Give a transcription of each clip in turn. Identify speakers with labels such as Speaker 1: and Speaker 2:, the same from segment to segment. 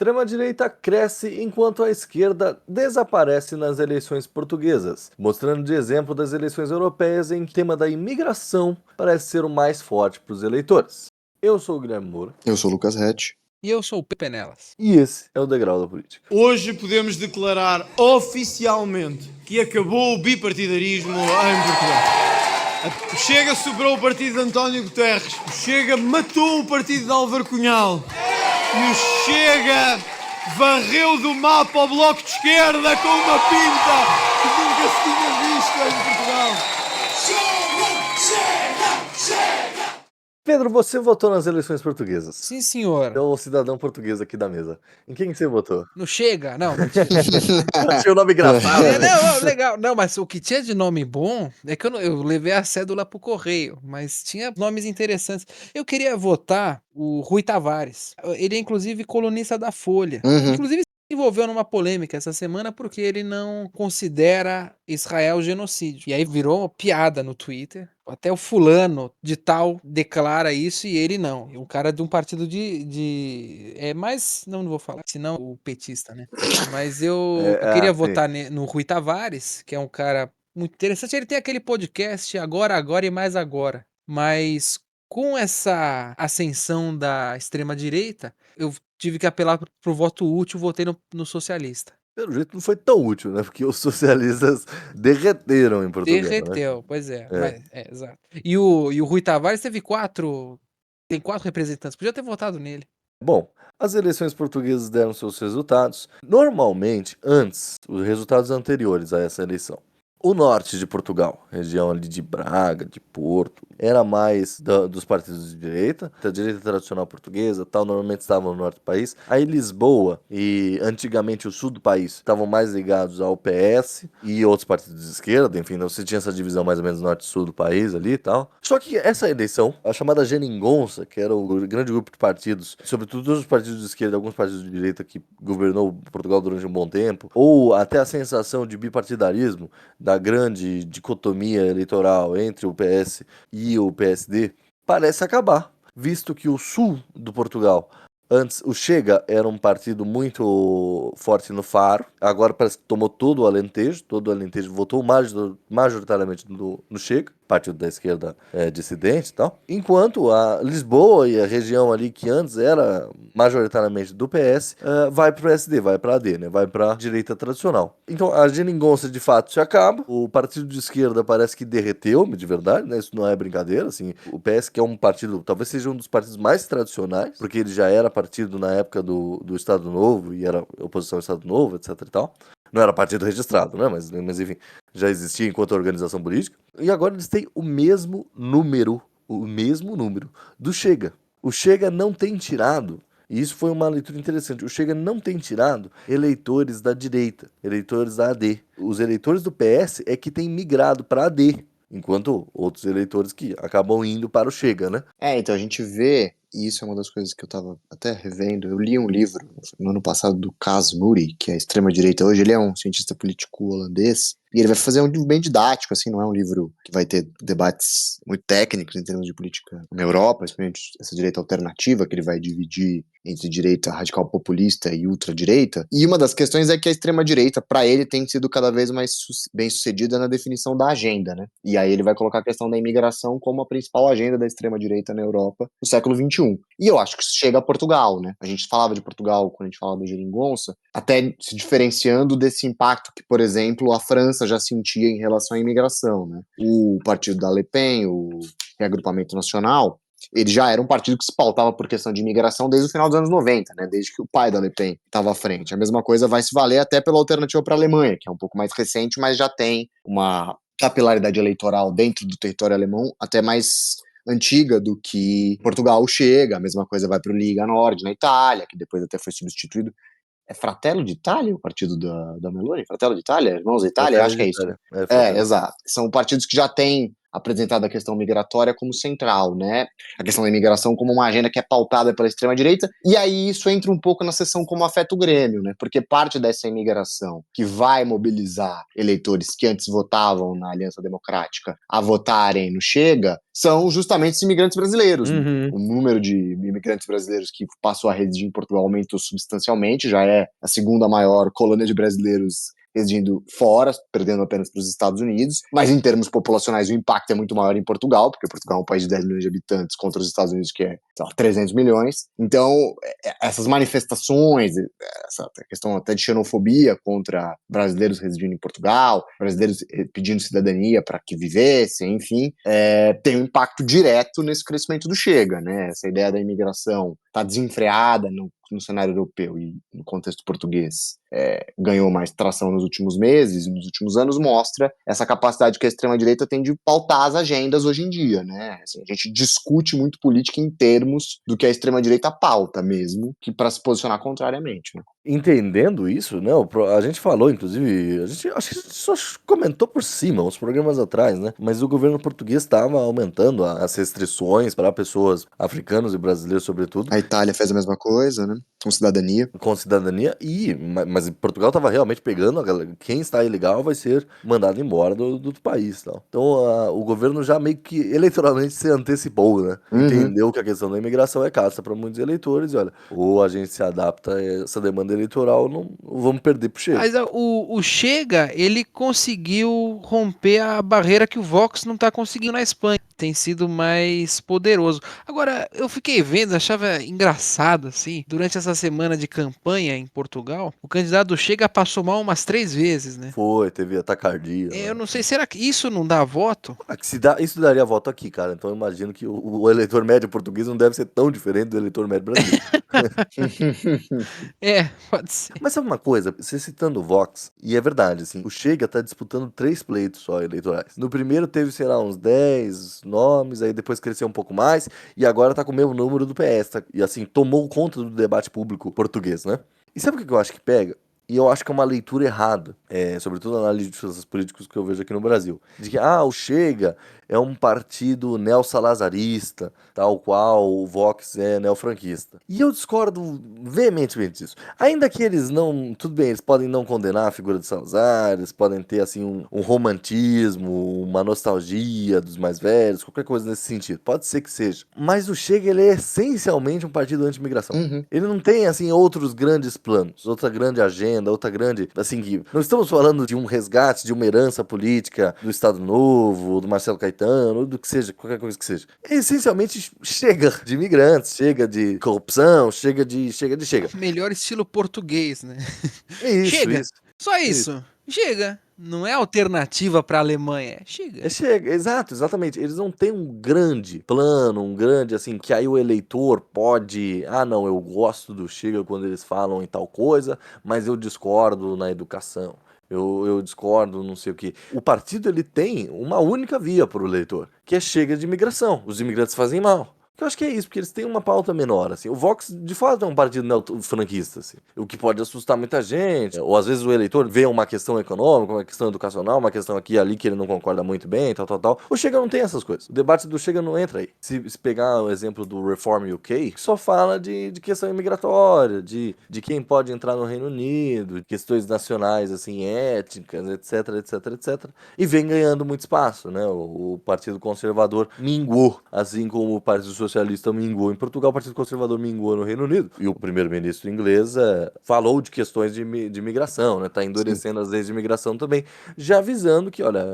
Speaker 1: Extrema-direita cresce enquanto a esquerda desaparece nas eleições portuguesas, mostrando de exemplo das eleições europeias em que o tema da imigração parece ser o mais forte para os eleitores. Eu sou o Guilherme Moura.
Speaker 2: Eu sou o Lucas Rett.
Speaker 3: E eu sou o Pepe Nelas.
Speaker 1: E esse é o Degrau da Política.
Speaker 4: Hoje podemos declarar oficialmente que acabou o bipartidarismo em Portugal. O Chega superou o partido de António Guterres. O Chega matou o partido de Álvaro Cunhal. E o Chega varreu do mapa o Bloco de Esquerda com uma pinta que nunca se tinha visto em Portugal.
Speaker 1: Chega! Pedro, você votou nas eleições portuguesas.
Speaker 3: Sim, senhor.
Speaker 1: É o cidadão português aqui da mesa. Em quem você votou?
Speaker 3: No Chega? Não.
Speaker 1: Achei o nome engraçado.
Speaker 3: Não, legal. Não, mas o que tinha de nome bom é que eu levei a cédula pro correio, mas tinha nomes interessantes. Eu queria votar o Rui Tavares. Ele é, inclusive, colunista da Folha. Inclusive, se envolveu numa polêmica essa semana porque ele não considera Israel genocídio. E aí virou uma piada no Twitter. Até o fulano de tal declara isso e ele não. Um cara de um partido não vou falar, senão o petista, né? Mas eu queria votar no Rui Tavares, que é um cara muito interessante. Ele tem aquele podcast Agora e Mais Agora. Mas com essa ascensão da extrema-direita, eu tive que apelar pro voto útil, votei no socialista.
Speaker 1: Pelo jeito não foi tão útil, né? Porque os socialistas derreteram em Portugal.
Speaker 3: Derreteu,
Speaker 1: né?
Speaker 3: Pois é. Mas, exato. E o Rui Tavares tem 4 representantes, podia ter votado nele.
Speaker 1: Bom, as eleições portuguesas deram seus resultados. Normalmente, antes, os resultados anteriores a essa eleição. O norte de Portugal, região ali de Braga, de Porto, era mais dos partidos de direita, da direita tradicional portuguesa, tal, normalmente estavam no norte do país. Aí Lisboa e antigamente o sul do país estavam mais ligados ao PS e outros partidos de esquerda, enfim, você tinha essa divisão mais ou menos norte e sul do país ali e tal. Só que essa eleição, a chamada Geringonça, que era o grande grupo de partidos, sobretudo todos os partidos de esquerda e alguns partidos de direita que governou Portugal durante um bom tempo, ou até a sensação de bipartidarismo, da grande dicotomia eleitoral entre o PS e o PSD, parece acabar, visto que o sul do Portugal, antes o Chega era um partido muito forte no Faro, agora parece que tomou todo o Alentejo votou majoritariamente no Chega, partido da esquerda dissidente e tal, enquanto a Lisboa e a região ali que antes era majoritariamente do PS, vai para o PSD, vai para a AD, né? Vai para a direita tradicional. Então a geringonça de fato se acaba, o partido de esquerda parece que derreteu, de verdade, né? Isso não é brincadeira, assim, o PS que é um partido, talvez seja um dos partidos mais tradicionais, porque ele já era partido na época do Estado Novo e era oposição ao Estado Novo, etc e tal. Não era partido registrado, né? Mas enfim, já existia enquanto organização política. E agora eles têm o mesmo número do Chega. O Chega não tem tirado, e isso foi uma leitura interessante, o Chega não tem tirado eleitores da direita, eleitores da AD. Os eleitores do PS é que têm migrado para a AD, enquanto outros eleitores que acabam indo para o Chega, né?
Speaker 2: Então a gente vê, e isso é uma das coisas que eu tava até revendo, eu li um livro no ano passado do Cas Mudde, que é extrema-direita hoje, ele é um cientista político holandês, e ele vai fazer um livro bem didático, assim, não é um livro que vai ter debates muito técnicos em termos de política na Europa, principalmente essa direita alternativa, que ele vai dividir entre direita radical populista e ultradireita. E uma das questões é que a extrema-direita, para ele, tem sido cada vez mais bem sucedida na definição da agenda, né? E aí ele vai colocar a questão da imigração como a principal agenda da extrema-direita na Europa no século XXI. E eu acho que isso chega a Portugal, né? A gente falava de Portugal quando a gente falava da geringonça, até se diferenciando desse impacto que, por exemplo, a França já sentia em relação à imigração, né? O partido da Le Pen, o Reagrupamento Nacional, ele já era um partido que se pautava por questão de imigração desde o final dos anos 90, né? Desde que o pai da Le Pen estava à frente. A mesma coisa vai se valer até pela alternativa para a Alemanha, que é um pouco mais recente, mas já tem uma capilaridade eleitoral dentro do território alemão até mais antiga do que Portugal chega. A mesma coisa vai para o Liga Nord na Itália, que depois até foi substituído. É Fratello d'Italia, o partido da Meloni? Fratello d'Italia? Irmãos da Itália? Acho que é isso.
Speaker 1: Exato.
Speaker 2: Exato. São partidos que já têm apresentado a questão migratória como central, né? A questão da imigração como uma agenda que é pautada pela extrema-direita, e aí isso entra um pouco na seção como afeta o Grêmio, né? Porque parte dessa imigração que vai mobilizar eleitores que antes votavam na Aliança Democrática a votarem no Chega são justamente os imigrantes brasileiros. O número de imigrantes brasileiros que passou a residir em Portugal aumentou substancialmente, já é a segunda maior colônia de brasileiros residindo fora, perdendo apenas para os Estados Unidos, mas em termos populacionais o impacto é muito maior em Portugal, porque Portugal é um país de 10 milhões de habitantes contra os Estados Unidos que é, sei lá, 300 milhões. Então, essas manifestações, essa questão até de xenofobia contra brasileiros residindo em Portugal, brasileiros pedindo cidadania para que vivessem, enfim, tem um impacto direto nesse crescimento do Chega, né? Essa ideia da imigração está desenfreada no cenário europeu e no contexto português ganhou mais tração nos últimos meses e nos últimos anos, mostra essa capacidade que a extrema-direita tem de pautar as agendas hoje em dia, né? Assim, a gente discute muito política em termos do que a extrema-direita pauta mesmo, que para se posicionar contrariamente, né?
Speaker 1: Entendendo isso, né? A gente falou, inclusive, acho que a gente só comentou por cima, uns programas atrás, né? Mas o governo português estava aumentando as restrições para pessoas africanas e brasileiras, sobretudo,
Speaker 2: A Itália fez a mesma coisa, né? Com cidadania.
Speaker 1: com cidadania, mas Portugal estava realmente pegando quem está ilegal vai ser mandado embora do país. Tal. Então o governo já meio que eleitoralmente se antecipou, né? Entendeu que a questão da imigração é caça para muitos eleitores e olha, ou a gente se adapta a essa demanda eleitoral, não vamos perder pro Chega.
Speaker 3: Mas o Chega, ele conseguiu romper a barreira que o Vox não está conseguindo na Espanha. Tem sido mais poderoso. Agora, eu fiquei vendo, achava engraçado, assim, durante essa semana de campanha em Portugal, o candidato do Chega passou mal umas 3 vezes, né?
Speaker 1: Foi, teve atacardia.
Speaker 3: Eu não sei, será que isso não dá voto?
Speaker 1: Isso daria voto aqui, cara. Então eu imagino que o eleitor médio português não deve ser tão diferente do eleitor médio brasileiro.
Speaker 3: Pode ser.
Speaker 1: Mas sabe uma coisa? Você citando o Vox, e é verdade, assim, o Chega tá disputando 3 pleitos só eleitorais. No primeiro teve, sei lá, uns 10 nomes, aí depois cresceu um pouco mais, e agora tá com o mesmo número do PS, tá? E assim, tomou conta do debate público português, né? E sabe o que eu acho que pega? E eu acho que é uma leitura errada, sobretudo na análise de processos políticos que eu vejo aqui no Brasil. De que, o Chega é um partido neossalazarista, tal qual o Vox é neofranquista. E eu discordo veementemente disso. Ainda que eles não... Tudo bem, eles podem não condenar a figura de Salazar, eles podem ter, assim, um romantismo, uma nostalgia dos mais velhos, qualquer coisa nesse sentido. Pode ser que seja. Mas o Chega, ele é essencialmente um partido anti-imigração. Ele não tem, assim, outros grandes planos, outra grande agenda, outra grande... Assim, que não estamos falando de um resgate, de uma herança política do Estado Novo, do Marcelo Caetano, ou do que seja, qualquer coisa que seja. Essencialmente chega de imigrantes, chega de corrupção, chega.
Speaker 3: Melhor estilo português, né?
Speaker 1: Isso,
Speaker 3: Chega.
Speaker 1: isso.
Speaker 3: Só isso. Chega. Não é alternativa para a Alemanha. Chega.
Speaker 1: Chega, exatamente. Eles não têm um grande plano, um grande, assim, que aí o eleitor pode... não, eu gosto do Chega quando eles falam em tal coisa, mas eu discordo na educação. Eu discordo, não sei o quê. O partido, ele tem uma única via para o eleitor, que é Chega de imigração. Os imigrantes fazem mal. Eu acho que é isso, porque eles têm uma pauta menor, assim. O Vox, de fato, é um partido franquista, assim. O que pode assustar muita gente. Ou, às vezes, o eleitor vê uma questão econômica, uma questão educacional, uma questão aqui e ali que ele não concorda muito bem, tal. O Chega não tem essas coisas. O debate do Chega não entra aí. Se pegar o exemplo do Reform UK, só fala de questão imigratória, de quem pode entrar no Reino Unido, questões nacionais, assim, étnicas, etc. E vem ganhando muito espaço, né? O Partido Conservador minguou, assim como o Partido Socialista minguou em Portugal, o Partido Conservador minguou no Reino Unido. E o primeiro-ministro inglês falou de questões de imigração, né? Tá endurecendo as leis de imigração também, já avisando que, olha,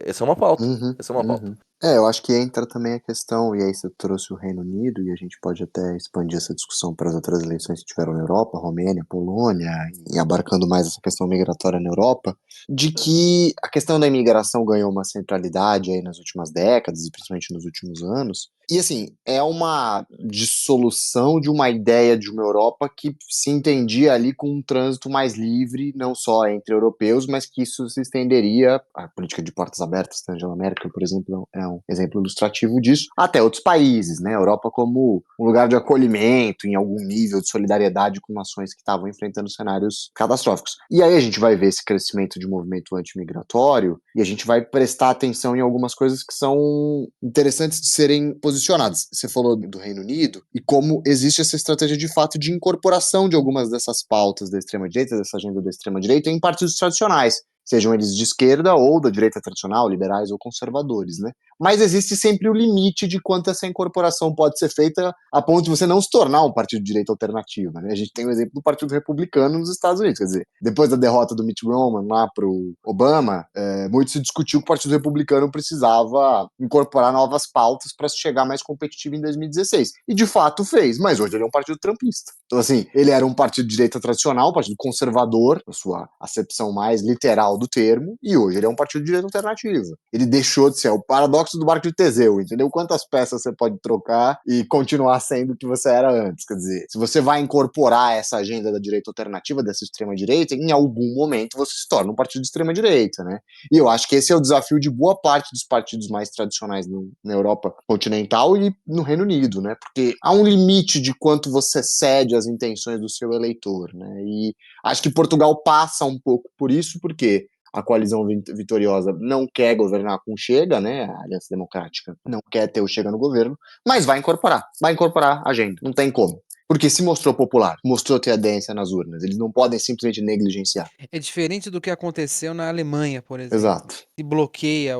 Speaker 1: essa é uma pauta. Essa é uma pauta.
Speaker 2: Eu acho que entra também a questão, e aí você trouxe o Reino Unido, e a gente pode até expandir essa discussão para as outras eleições que tiveram na Europa, Romênia, Polônia, e abarcando mais essa questão migratória na Europa, de que a questão da imigração ganhou uma centralidade aí nas últimas décadas, e principalmente nos últimos anos, e assim, é uma dissolução de uma ideia de uma Europa que se entendia ali com um trânsito mais livre, não só entre europeus, mas que isso se estenderia, a política de portas abertas da Angela Merkel, por exemplo, é é um exemplo ilustrativo disso, até outros países, né? A Europa como um lugar de acolhimento, em algum nível de solidariedade com nações que estavam enfrentando cenários catastróficos. E aí a gente vai ver esse crescimento de movimento antimigratório e a gente vai prestar atenção em algumas coisas que são interessantes de serem posicionadas. Você falou do Reino Unido e como existe essa estratégia de fato de incorporação de algumas dessas pautas da extrema-direita, dessa agenda da extrema-direita, em partidos tradicionais, sejam eles de esquerda ou da direita tradicional, liberais ou conservadores, né? Mas existe sempre o limite de quanto essa incorporação pode ser feita a ponto de você não se tornar um partido de direita alternativa, né? A gente tem o exemplo do Partido Republicano nos Estados Unidos, quer dizer, depois da derrota do Mitt Romney lá pro Obama, muito se discutiu que o Partido Republicano precisava incorporar novas pautas para se chegar mais competitivo em 2016. E de fato fez, mas hoje ele é um partido trumpista. Então, assim, ele era um partido de direita tradicional, um partido conservador, na sua acepção mais literal do termo, e hoje ele é um partido de direita alternativa. Ele deixou de ser o paradoxo do barco de Teseu, entendeu? Quantas peças você pode trocar e continuar sendo o que você era antes? Quer dizer, se você vai incorporar essa agenda da direita alternativa, dessa extrema-direita, em algum momento você se torna um partido de extrema-direita, né? E eu acho que esse é o desafio de boa parte dos partidos mais tradicionais na Europa continental e no Reino Unido, né? Porque há um limite de quanto você cede às intenções do seu eleitor, né? E acho que Portugal passa um pouco por isso, porque a coalizão vitoriosa não quer governar com o Chega, né? A Aliança Democrática não quer ter o Chega no governo, mas vai incorporar a agenda, não tem como. Porque se mostrou popular, mostrou ter adesão nas urnas, eles não podem simplesmente negligenciar.
Speaker 3: É diferente do que aconteceu na Alemanha, por exemplo.
Speaker 2: Exato.
Speaker 3: E bloqueia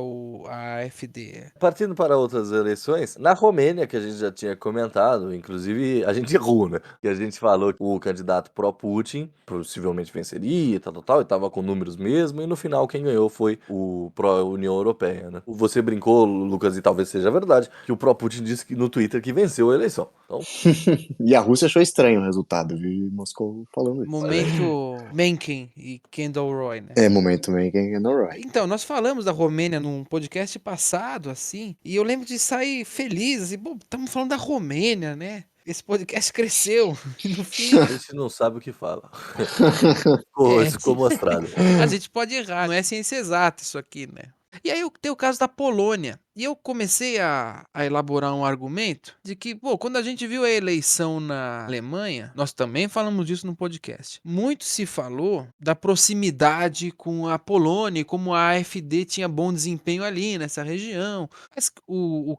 Speaker 3: a AfD.
Speaker 1: Partindo para outras eleições, na Romênia, que a gente já tinha comentado, inclusive a gente errou, né? Que a gente falou que o candidato pró-Putin possivelmente venceria, tal, e tava com números mesmo, e no final quem ganhou foi o pró-União Europeia, né? Você brincou, Lucas, e talvez seja verdade, que o pró-Putin disse que no Twitter que venceu a eleição. Então,
Speaker 2: E a Rússia achou estranho o resultado, viu? Moscou falando isso.
Speaker 3: Momento Mencken e Kendall Roy, né?
Speaker 2: Momento meio que é no right.
Speaker 3: Então, nós falamos da Romênia num podcast passado, assim, e eu lembro de sair feliz, assim, pô, estamos falando da Romênia, né? Esse podcast cresceu. E no fim,
Speaker 1: a gente não sabe o que fala. Ficou mostrado.
Speaker 3: a gente pode errar, não é ciência exata isso aqui, né? E aí tem o caso da Polônia. E eu comecei a elaborar um argumento de que, pô, quando a gente viu a eleição na Alemanha, nós também falamos disso no podcast. Muito se falou da proximidade com a Polônia e como a AfD tinha bom desempenho ali nessa região. Mas o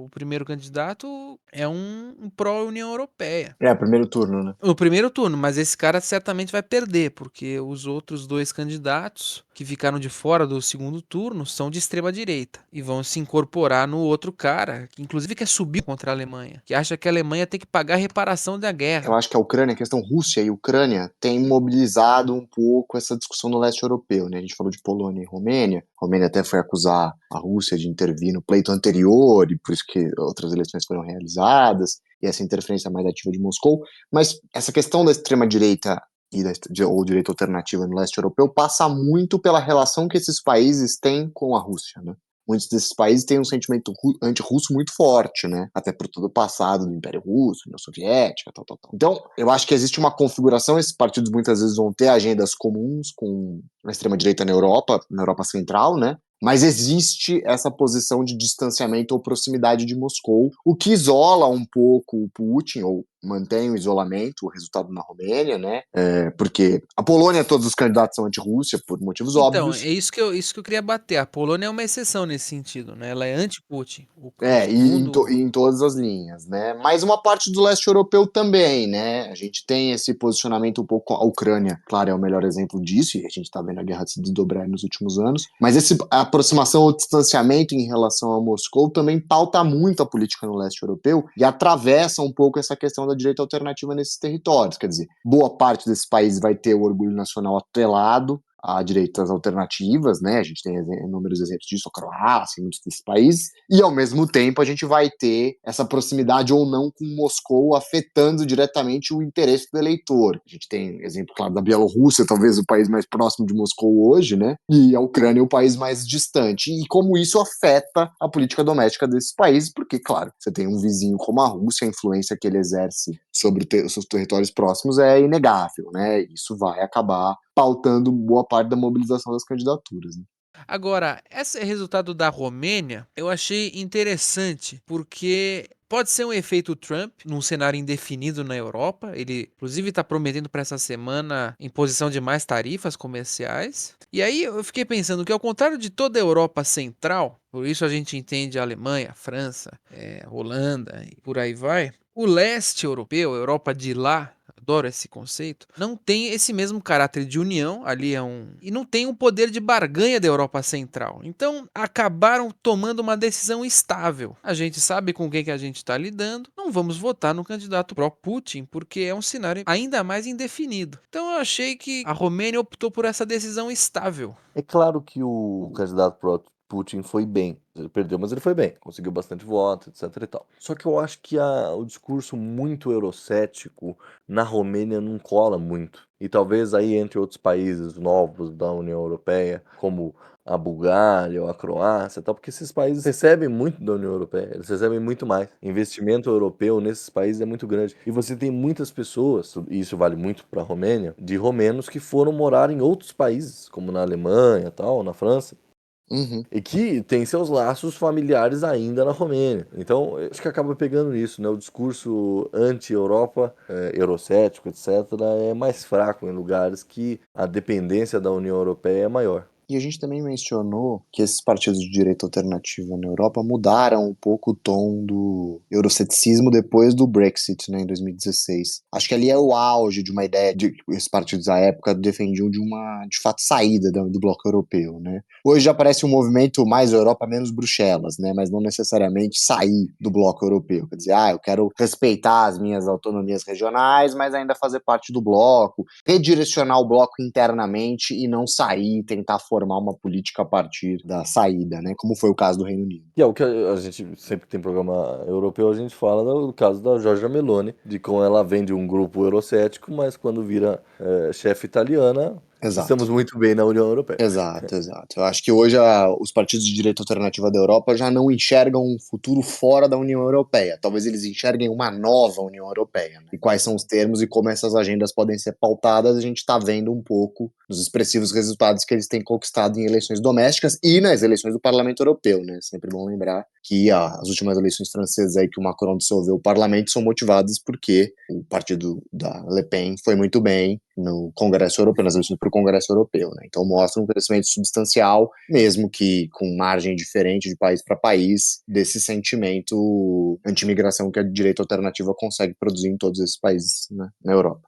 Speaker 3: primeiro candidato é um pró-União Europeia.
Speaker 2: Primeiro turno, né?
Speaker 3: No primeiro turno, mas esse cara certamente vai perder, porque os outros dois candidatos que ficaram de fora do segundo turno são de extrema direita e vão se incorporar no outro cara, que inclusive quer subir contra a Alemanha, que acha que a Alemanha tem que pagar a reparação da guerra.
Speaker 2: Eu acho que a Ucrânia, a questão Rússia e Ucrânia, tem mobilizado um pouco essa discussão no leste europeu, né? A gente falou de Polônia e Romênia. A Romênia até foi acusar a Rússia de intervir no pleito anterior, e por isso que outras eleições foram realizadas, e essa interferência mais ativa de Moscou. Mas essa questão da extrema-direita ou direita alternativa no leste europeu passa muito pela relação que esses países têm com a Rússia, né? Muitos desses países têm um sentimento anti-russo muito forte, né? Até por todo o passado do Império Russo, União Soviética, tal. Então, eu acho que existe uma configuração, esses partidos muitas vezes vão ter agendas comuns com a extrema-direita na Europa Central, né? Mas existe essa posição de distanciamento ou proximidade de Moscou, o que isola um pouco o Putin, ou mantém o isolamento, o resultado na Romênia, né? Porque a Polônia, todos os candidatos são anti-Rússia, por motivos óbvios.
Speaker 3: Então, é isso que eu queria bater. A Polônia é uma exceção nesse sentido, né? Ela é anti-Putin.
Speaker 2: E em todas as linhas, né? Mas uma parte do leste europeu também, né? A gente tem esse posicionamento um pouco. A Ucrânia, claro, é o melhor exemplo disso, e a gente tá vendo a guerra se desdobrar nos últimos anos. Mas a aproximação ou distanciamento em relação a Moscou também pauta muito a política no leste europeu e atravessa um pouco essa questão da direita alternativa nesses territórios. Quer dizer, boa parte desses países vai ter o orgulho nacional atrelado a direitas alternativas, né? A gente tem inúmeros exemplos disso, a Croácia, muitos desses países, e ao mesmo tempo a gente vai ter essa proximidade ou não com Moscou afetando diretamente o interesse do eleitor. A gente tem exemplo, claro, da Bielorrússia, talvez o país mais próximo de Moscou hoje, né? E a Ucrânia é o país mais distante. E como isso afeta a política doméstica desses países, porque, claro, você tem um vizinho como a Rússia, a influência que ele exerce sobre os seus territórios próximos é inegável, né? Isso vai acabar pautando boa parte da mobilização das candidaturas. Né?
Speaker 3: Agora, esse resultado da Romênia eu achei interessante, porque pode ser um efeito Trump num cenário indefinido na Europa. Ele, inclusive, está prometendo para essa semana imposição de mais tarifas comerciais. E aí eu fiquei pensando que, ao contrário de toda a Europa Central, por isso a gente entende a Alemanha, a França, Holanda e por aí vai, o leste europeu, a Europa de lá, adoro esse conceito, não tem esse mesmo caráter de união, ali é um. E não tem o poder de barganha da Europa Central. Então acabaram tomando uma decisão estável. A gente sabe com quem que a gente está lidando, não vamos votar no candidato pró-Putin, porque é um cenário ainda mais indefinido. Então eu achei que a Romênia optou por essa decisão estável.
Speaker 1: É claro que o candidato pro Putin foi bem. Ele perdeu, mas ele foi bem. Conseguiu bastante voto, etc e tal. Só que eu acho que o discurso muito eurocético na Romênia não cola muito. E talvez aí entre outros países novos da União Europeia, como a Bulgária ou a Croácia, e tal, porque esses países recebem muito da União Europeia, eles recebem muito mais. Investimento europeu nesses países é muito grande. E você tem muitas pessoas, e isso vale muito para a Romênia, de romenos que foram morar em outros países, como na Alemanha, tal, na França,
Speaker 2: Uhum.
Speaker 1: e que tem seus laços familiares ainda na Romênia. Então, eu acho que acaba pegando isso, né? O discurso anti-Europa, eurocético, etc., é mais fraco em lugares que a dependência da União Europeia é maior.
Speaker 2: E a gente também mencionou que esses partidos de direita alternativa na Europa mudaram um pouco o tom do euroceticismo depois do Brexit, né, em 2016. Acho que ali é o auge de uma ideia de que esses partidos à época defendiam de fato, saída do bloco europeu, né. Hoje já parece um movimento mais Europa, menos Bruxelas, né, mas não necessariamente sair do bloco europeu. Quer dizer, eu quero respeitar as minhas autonomias regionais, mas ainda fazer parte do bloco, redirecionar o bloco internamente e não sair, tentar formar uma política a partir da saída, né? Como foi o caso do Reino Unido.
Speaker 1: E é o que a gente sempre que tem programa europeu, a gente fala do caso da Giorgia Meloni, de como ela vem de um grupo eurocético, mas quando vira chefe italiana,
Speaker 2: Exato.
Speaker 1: estamos muito bem na União Europeia.
Speaker 2: Exato, exato. Eu acho que hoje os partidos de direita alternativa da Europa já não enxergam um futuro fora da União Europeia. Talvez eles enxerguem uma nova União Europeia, né? E quais são os termos e como essas agendas podem ser pautadas, a gente está vendo um pouco nos expressivos resultados que eles têm conquistado em eleições domésticas e nas eleições do Parlamento Europeu, né? Sempre bom lembrar que as últimas eleições francesas aí que o Macron dissolveu o parlamento são motivadas porque o partido da Le Pen foi muito bem no Congresso Europeu, nas eleições para o Congresso Europeu, né? Então mostra um crescimento substancial, mesmo que com margem diferente de país para país, desse sentimento anti-imigração que a direita alternativa consegue produzir em todos esses países, né, na Europa.